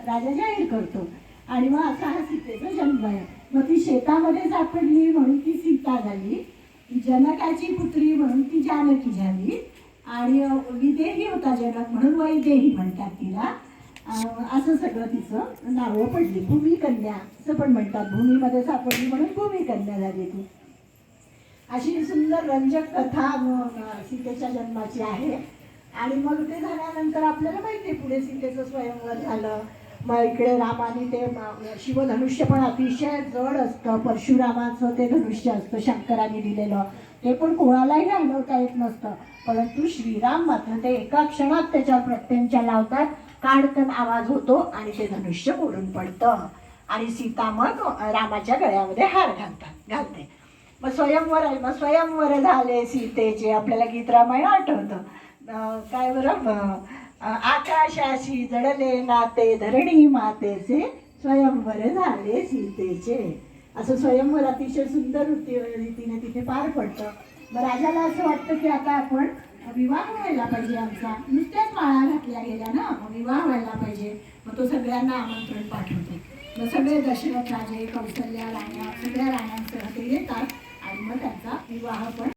राजा जाहीर करतो. आणि मग असा हा सीतेचा जन्म आहे. मग ती शेतामध्ये सापडली म्हणून ती सीता झाली, जनकाची पुत्री म्हणून ती जानकी झाली, आणि विदेही होता जनक म्हणून वैदेही म्हणतात तिला. असं सगळं तिचं नावं पडली. भूमिकन्या असं पण म्हणतात, भूमीमध्ये सापडली म्हणून भूमिकन्या झाली ती. अशी सुंदर रंजक कथा सीतेच्या जन्माची आहे. आणि मग ते झाल्यानंतर आपल्याला माहिती आहे पुढे सीतेचं स्वयंवर झालं. मग इकडे रामाने ते शिवधनुष्य पण अतिशय जड असतं, परशुरामाचं ते धनुष्य असतं शंकराने दिलेलं, ते पण कोणालाही हलवता येत नसतं. परंतु श्रीराम मात्र ते एका क्षणात त्याच्यावर प्रत्यंच्या लावतात, काडकन आवाज होतो आणि ते धनुष्य उडून पडतं. आणि सीता मग रामाच्या गळ्यामध्ये हार घालते. मग स्वयंवर आहे. मग स्वयंवर झाले सीतेचे. आपल्याला गीत रामायण आठवतं. काय बरं, आकाशाशी जडले नाते धरणी मातेचे, स्वयंवर झाले सीतेचे. असं स्वयंवर अतिशय सुंदर रीतीने तिथे पार पडतं. मग राजाला असं वाटतं की आता आपण विवाह व्हायला पाहिजे आमचा. नुसत्याच माळा घातल्या गेल्या ना, विवाह व्हायला पाहिजे. मग तो सगळ्यांना आमंत्रण पाठवतो. मग सगळे दशरथ राजे, कौसल्या राण्या, सगळ्या राण्यांसह ते येतात आणि मग त्यांचा विवाह पण